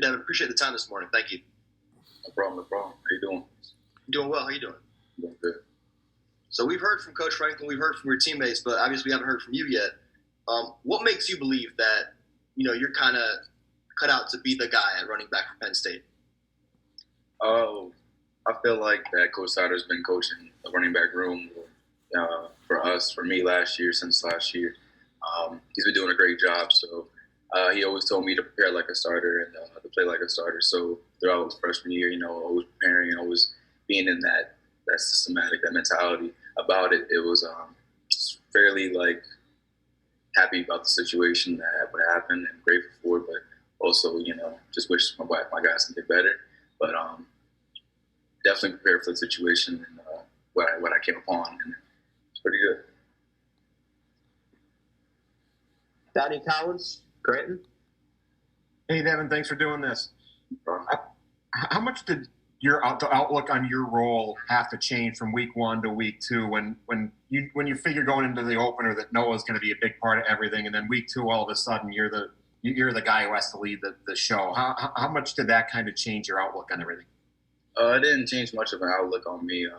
Devyn. Appreciate the time this morning. Thank you. No problem. How you doing? Doing well. How you doing? Doing good. So we've heard from Coach Franklin, we've heard from your teammates, but obviously we haven't heard from you yet. What makes you believe that, you're kind of cut out to be the guy at running back for Penn State? Oh, I feel like that Coach Sider's been coaching the running back room for me since last year. He's been doing a great job. So he always told me to prepare like a starter and to play like a starter. So throughout his freshman year, always preparing and always being in that systematic, that mentality about it. It was fairly happy about the situation that would happen and grateful for it, but also, just wish my guys can get better. But definitely prepared for the situation and what I came upon, and it's pretty good. Donnie Collins, Granton. Hey, Devyn, thanks for doing this. How much did your outlook on your role have to change from week 1 to week 2 when you figure going into the opener that Noah's going to be a big part of everything, and then week 2 all of a sudden you're the guy who has to lead the show? How much did that kind of change your outlook on everything? It didn't change much of an outlook on me and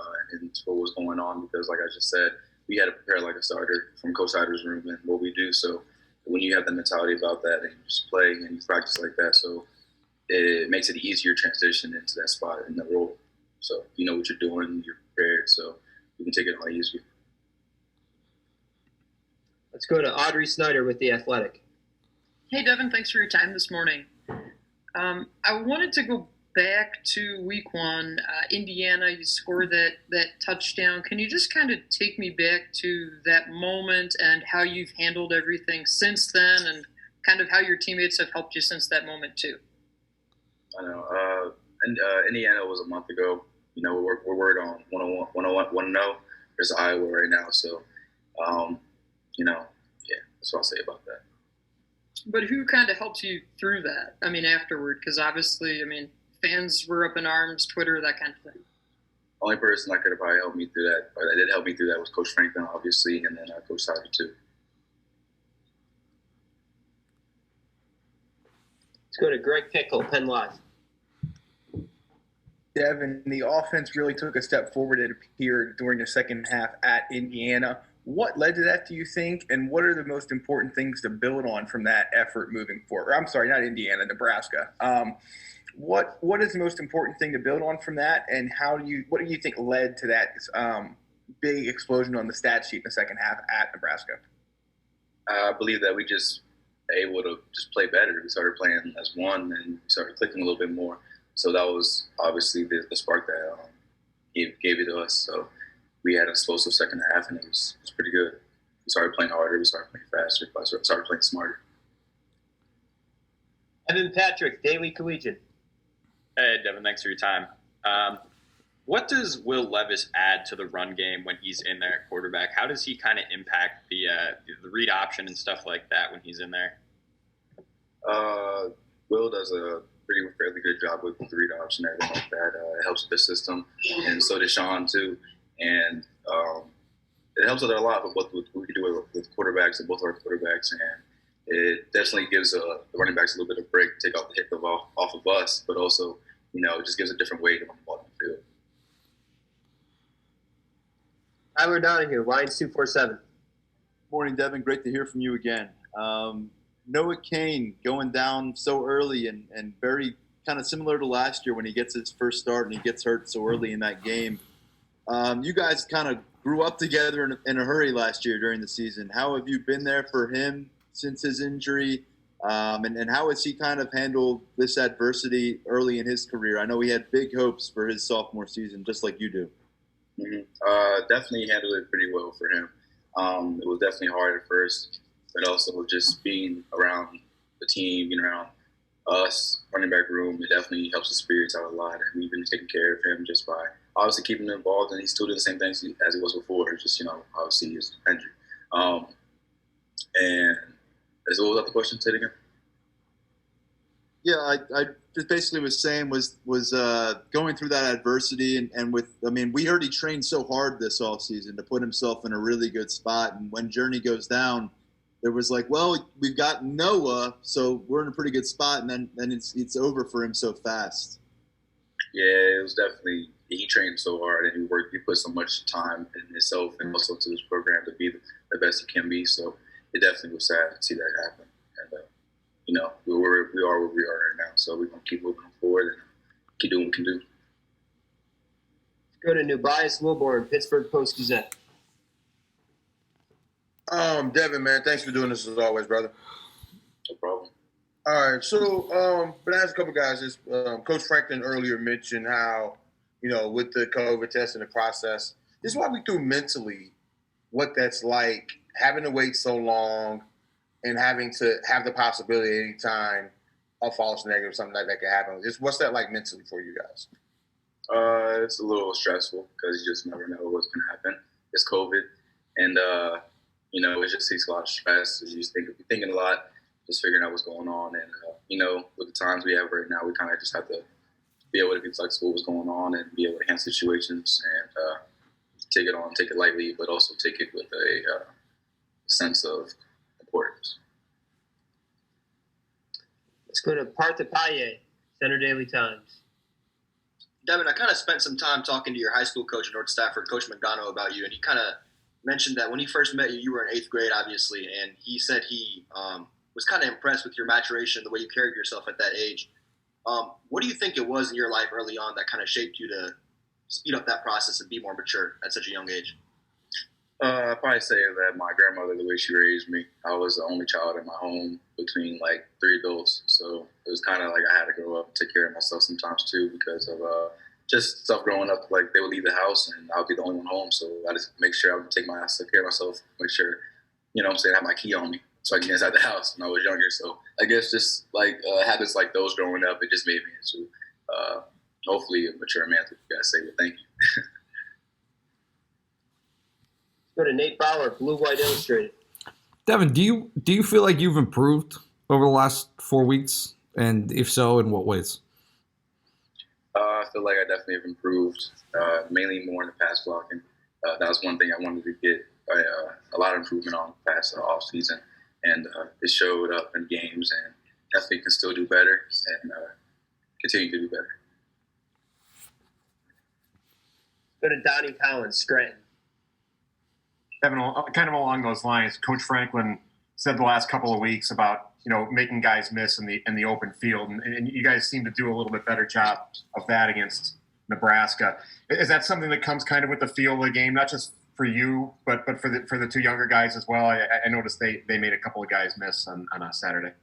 what was going on, because like I just said, we had to prepare like a starter from Coach Sider's room and what we do. So when you have the mentality about that and you just play and you practice like that, so it makes it easier transition into that spot in the role. So you know what you're doing, you're prepared, so you can take it a lot easier. Let's go to Audrey Snyder with The Athletic. Hey, Devyn, thanks for your time this morning. I wanted to go back to week 1. Indiana, you scored that touchdown. Can you just kind of take me back to that moment and how you've handled everything since then, and kind of how your teammates have helped you since that moment too? I know. Indiana was a month ago. We're worried on 1-0. There's Iowa right now, so that's what I'll say about that. But who kind of helped you through that? I mean, afterward, because obviously, fans were up in arms, Twitter, that kind of thing. Only person that could have probably helped me through that, or that did help me through that, was Coach Franklin, obviously, and then Coach Sider too. Let's go to Greg Pickle, Penn Live. Devyn, the offense really took a step forward, it appeared, during the second half at Indiana. What led to that, do you think, and what are the most important things to build on from that effort moving forward? I'm sorry, not Indiana, Nebraska. What is the most important thing to build on from that, and what do you think led to that big explosion on the stat sheet in the second half at Nebraska? I believe that we just able to just play better. We started playing as one, and we started clicking a little bit more. So that was obviously the spark that gave it to us. So we had an explosive second half, and it was pretty good. We started playing harder. We started playing faster. We started playing smarter. Evan Patrick, Daily Collegian. Hey, Devyn, thanks for your time. What does Will Levis add to the run game when he's in there at quarterback? How does he kind of impact the read option and stuff like that when he's in there? Will does a fairly good job with the read option, everything like that. It helps with the system, and so does Sean too. And it helps us a lot with what we can do with quarterbacks and both our quarterbacks, and it definitely gives the running backs a little bit of break, take off the hit off of us, but also, it just gives a different weight on the ball in the field. Tyler Donahue, Lions 247. Morning, Devyn. Great to hear from you again. Noah Kane going down so early and very kind of similar to last year when he gets his first start and he gets hurt so early in that game. You guys kind of grew up together in a hurry last year during the season. How have you been there for him since his injury? And how has he kind of handled this adversity early in his career? I know he had big hopes for his sophomore season, just like you do. Mm-hmm. Definitely handled it pretty well for him. It was definitely hard at first, but also just being around the team, being around us, running back room, it definitely helps the spirits out a lot. And we've been taking care of him just by obviously keeping him involved, and he's still doing the same things as he was before. It's just, obviously his injury. And is what was the question? Say it again. Yeah, I just basically was saying was going through that adversity and we heard he trained so hard this offseason to put himself in a really good spot, and when Journey goes down, there was like, well, we've got Noah, so we're in a pretty good spot, and then it's over for him so fast. Yeah, it was definitely – he trained so hard and he put so much time in himself and also to his program to be the best he can be. So it definitely was sad to see that happen. And, we are where we are right now. So we're going to keep moving forward and keep doing what we can do. Let's go to New Bias Wilborn, Pittsburgh Post-Gazette. Devyn, man, thanks for doing this as always, brother. No problem. All right, so but I asked a couple guys this. Coach Franklin earlier mentioned how, with the COVID test and the process, just walk me through mentally what that's like, having to wait so long and having to have the possibility any time a false negative, something like that could happen. Just what's that like mentally for you guys? It's a little stressful because you just never know what's going to happen. It's COVID, and it just takes a lot of stress. You just thinking a lot, just figuring out what's going on, and with the times we have right now, we kind of just have to be able to be flexible with what's going on and be able to handle situations and take it lightly, but also take it with a sense of importance. Let's go to Partha Paye, Center Daily Times. Devyn, I kind of spent some time talking to your high school coach at North Stafford, Coach Mangano, about you, and he kind of mentioned that when he first met you, you were in 8th grade, obviously, and he said he was kind of impressed with your maturation, the way you carried yourself at that age. What do you think it was in your life early on that kind of shaped you to speed up that process and be more mature at such a young age? I'd probably say that my grandmother, the way she raised me, I was the only child in my home between like 3 adults. So it was kind of like I had to grow up and take care of myself sometimes too because of just stuff growing up. Like they would leave the house and I would be the only one home. So I just make sure I would take care of myself, make sure, I have my key on me so I can get inside the house when I was younger. So I guess just like habits like those growing up, it just made me into hopefully a mature man. You guys say, well, thank you. Go to Nate Bauer, Blue White Illustrated. Devyn, do you feel like you've improved over the last 4 weeks? And if so, in what ways? I feel like I definitely have improved, mainly more in the pass blocking. That was one thing I wanted to get a lot of improvement on the past off season, and it showed up in games, and definitely can still do better and continue to do better. Go to Donnie Collins, Scranton. Devyn, kind of along those lines, Coach Franklin said the last couple of weeks about making guys miss in the open field, and you guys seem to do a little bit better job of that against Nebraska. Is that something that comes kind of with the feel of the game, not just for you, but for the 2 younger guys as well? I noticed they made a couple of guys miss on a Saturday.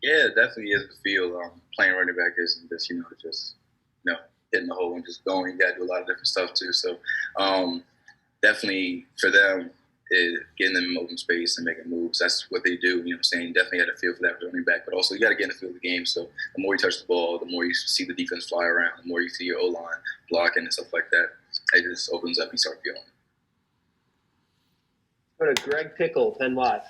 Yeah, it definitely is the feel. Playing running back isn't just hitting the hole and just going. You got to do a lot of different stuff too. So definitely for them, getting them in open space and making moves. That's what they do. Definitely had a feel for that running back, but also you got to get in the feel of the game. So the more you touch the ball, the more you see the defense fly around, the more you see your O-line blocking and stuff like that. It just opens up and you start feeling. Go to Greg Pickle, Penn Live.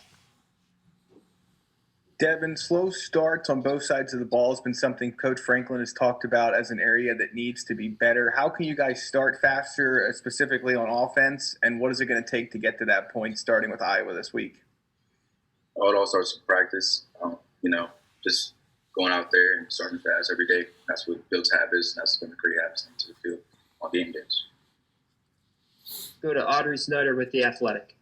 Devyn, slow starts on both sides of the ball has been something Coach Franklin has talked about as an area that needs to be better. How can you guys start faster, specifically on offense, and what is it going to take to get to that point, starting with Iowa this week? Oh, it all starts with practice. Just going out there and starting fast every day. That's what builds habits, and that's going to create habits into the field on game days. Go to Audrey Snyder with The Athletic.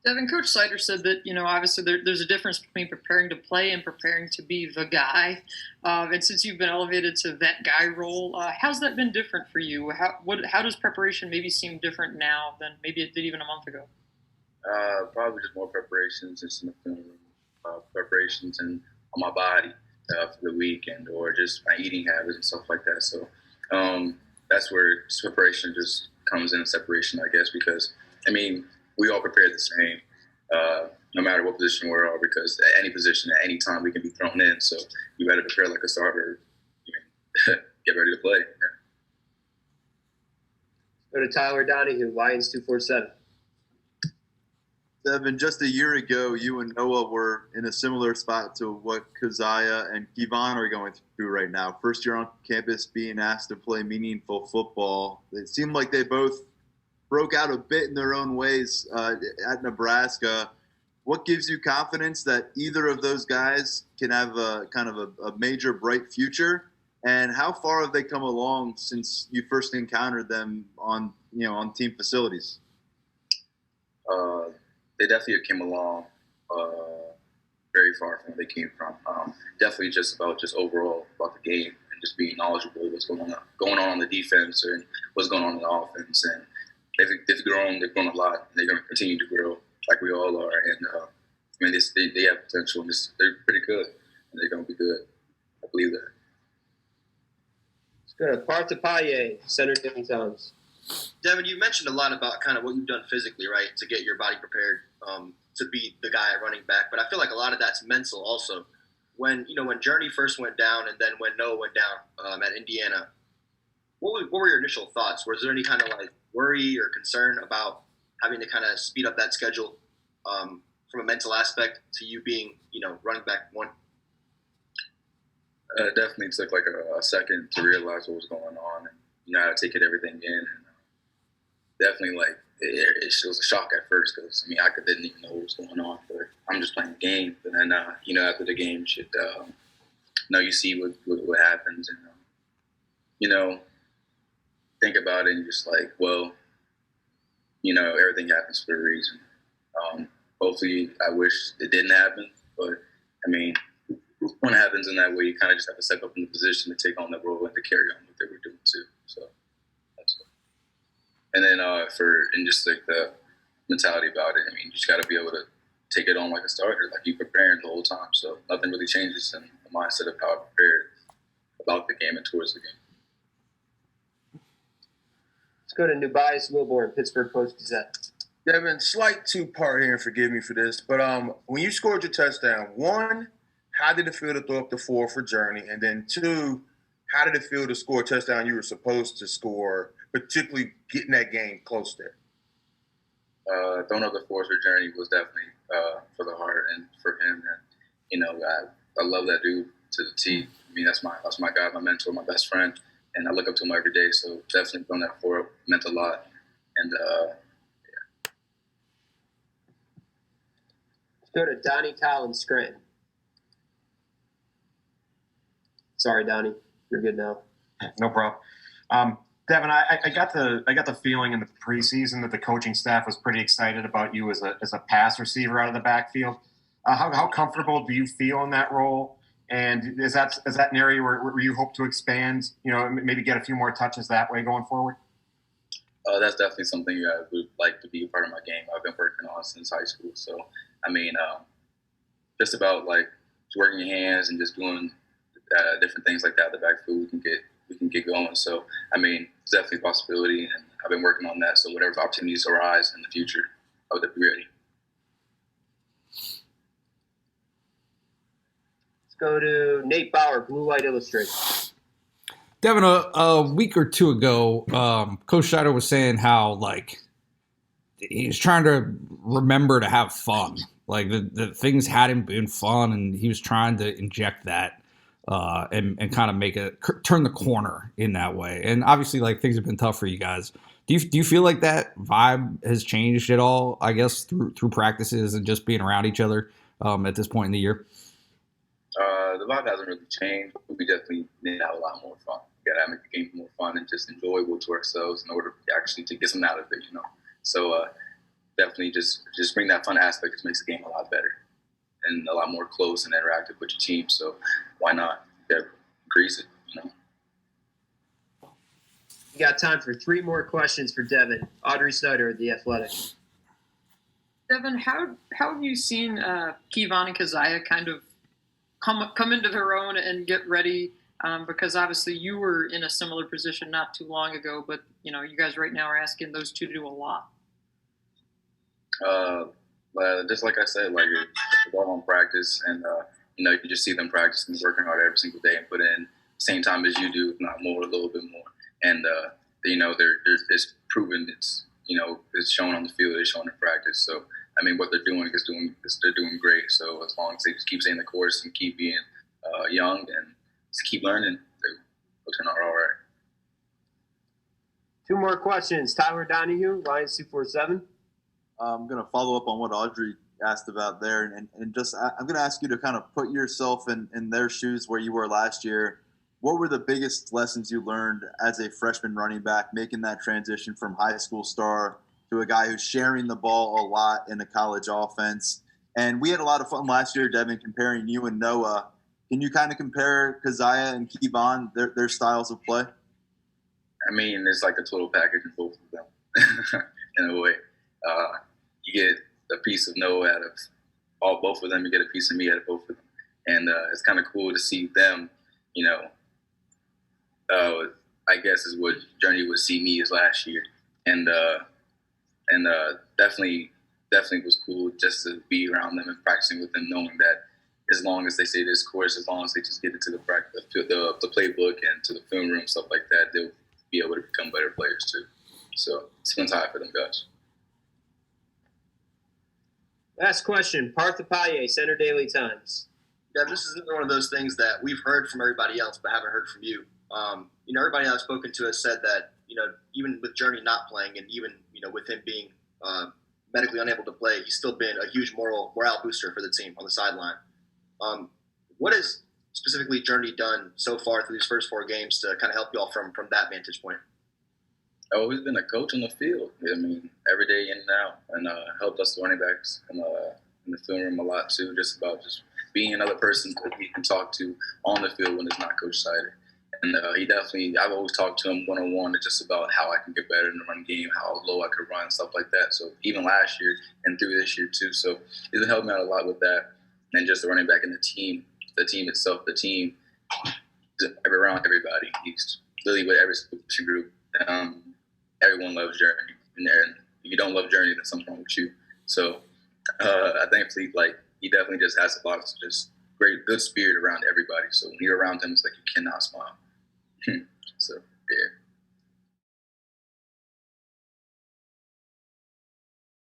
Devyn, Coach Sider said that, obviously there's a difference between preparing to play and preparing to be the guy. And since you've been elevated to that guy role, how's that been different for you? How does preparation maybe seem different now than maybe it did even a month ago? Probably just more preparations, just in the film room, preparations and on my body for the weekend, or just my eating habits and stuff like that. So that's where preparation just comes in, separation, I guess, because, we all prepare the same, no matter what position we're in, because at any position, at any time, we can be thrown in. So you got to prepare like a starter, get ready to play. Yeah. Go to Tyler Donahue, Lions 247. Devyn, just a year ago, you and Noah were in a similar spot to what Keziah and Kevon are going through right now. First year on campus, being asked to play meaningful football. It seemed like they both broke out a bit in their own ways at Nebraska. what gives you confidence that either of those guys can have a kind of a major bright future? And how far have they come along since you first encountered them on team facilities? They definitely came along very far from where they came from. Definitely just overall about the game and just being knowledgeable of what's going on the defense and what's going on in the offense. And they've grown a lot. And they're going to continue to grow like we all are. And they have potential, and they're pretty good, and they're going to be good. I believe that. Let's go to Parthapaye, Center Devyn Towns. Devyn, you mentioned a lot about kind of what you've done physically, right, to get your body prepared to be the guy running back. But I feel like a lot of that's mental also. When Journey first went down, and then when Noah went down at Indiana, what were your initial thoughts? Was there any kind of like worry or concern about having to kind of speed up that schedule from a mental aspect to you being, running back one? It definitely took like a second to realize what was going on, and how to take everything in. And definitely, like it was a shock at first because I didn't even know what was going on. But I'm just playing the game, and then after the game, you see what happens, and think about it, and just like, well, everything happens for a reason. Hopefully, I wish it didn't happen, but when it happens in that way, you kind of just have to step up in the position to take on that role and to carry on what they were doing too. So that's it. And then just like the mentality about it, you just got to be able to take it on like a starter, like you preparing the whole time. So nothing really changes in the mindset of how I prepared about the game and towards the game. Let's go to Nubias Wilborn, Pittsburgh Post-Gazette. Devyn, slight two-part here, and forgive me for this, but when you scored your touchdown, one, how did it feel to throw up the 4 for Journey? And then 2, how did it feel to score a touchdown you were supposed to score, particularly getting that game close there? Throwing up the 4 for Journey was definitely for the heart and for him. And, I love that dude to the T. That's my guy, my mentor, my best friend. And I look up to him every day. So definitely throwing that 4 up meant a lot. And, Let's go to Donnie Collins, Scranton. Sorry, Donnie. You're good now. No problem. Devyn, I got the feeling in the preseason that the coaching staff was pretty excited about you as a pass receiver out of the backfield. How comfortable do you feel in that role? And is that an area where you hope to expand? Maybe get a few more touches that way going forward. That's definitely something I would like to be a part of my game. I've been working on since high school. So just about like working your hands and just doing different things like that. The backfield we can get going. So it's definitely a possibility, and I've been working on that. So whatever opportunities arise in the future, I would be ready. Let's go to Nate Bauer, Blue Light Illustrated. Devyn, a week or two ago, Coach Scheider was saying how he's trying to remember to have fun. Like the things hadn't been fun, and he was trying to inject that and kind of make turn the corner in that way. And obviously, things have been tough for you guys. Do you feel like that vibe has changed at all? I guess through practices and just being around each other at this point in the year. The vibe hasn't really changed. We definitely need to have a lot more fun. We got to make the game more fun and just enjoyable to ourselves in order actually to get something out of it. So. Definitely just bring that fun aspect. It makes the game a lot better and a lot more close and interactive with your team. So why not increase it? You got time for 3 more questions for Devyn. Audrey Snyder at The Athletic. Devyn, how have you seen Kevon and Keziah kind of come into their own and get ready? Because obviously you were in a similar position not too long ago, but you guys right now are asking those two to do a lot. Just like I said, it's all on practice, and you can just see them practicing, working hard every single day, and put in the same time as you do, if not more, a little bit more. And it's proven. It's shown on the field, it's shown in practice. So what they're doing they're doing great. So as long as they just keep staying the course and keep being young and just keep learning, they'll turn out all right. 2 more questions. Tyler Donahue, Lions 247. I'm going to follow up on what Audrey asked about there, and just I'm going to ask you to kind of put yourself in their shoes where you were last year. What were the biggest lessons you learned as a freshman running back, making that transition from high school star to a guy who's sharing the ball a lot in a college offense? And we had a lot of fun last year, Devyn, comparing you and Noah. Can you kind of compare Keziah and Kevon, their styles of play? I mean, it's like a total package of both of them in a way. You get a piece of Noah out of both of them. You get a piece of me out of both of them. And it's kind of cool to see them, I guess is what Journey would see me as last year. And definitely was cool just to be around them and practicing with them, knowing that as long as they say this course, as long as they just get into the playbook and to the film room, stuff like that, they'll be able to become better players too. So it's fun time for them guys. Last question, Partha Paye, Center Daily Times. Yeah, this is one of those things that we've heard from everybody else, but haven't heard from you. Everybody I've spoken to has said that, even with Journey not playing and even, with him being medically unable to play, he's still been a huge morale booster for the team on the sideline. What has specifically Journey done so far through these first 4 games to kind of help you all from that vantage point? I've always been a coach on the field. I mean, every day in and out, and helped us running backs in the film room a lot too, just about just being another person that he can talk to on the field when it's not Coach Sider. And I've always talked to him one-on-one just about how I can get better in the run game, how low I could run, stuff like that. So even last year and through this year too. So he's been helping me out a lot with that. And just the running back and the team itself, around everybody. He's literally with every position group. Everyone loves Journey. And if you don't love Journey, then something's wrong with you. So I think he definitely just has a lot of just good spirit around everybody. So when you're around him, it's like you cannot smile. So, yeah.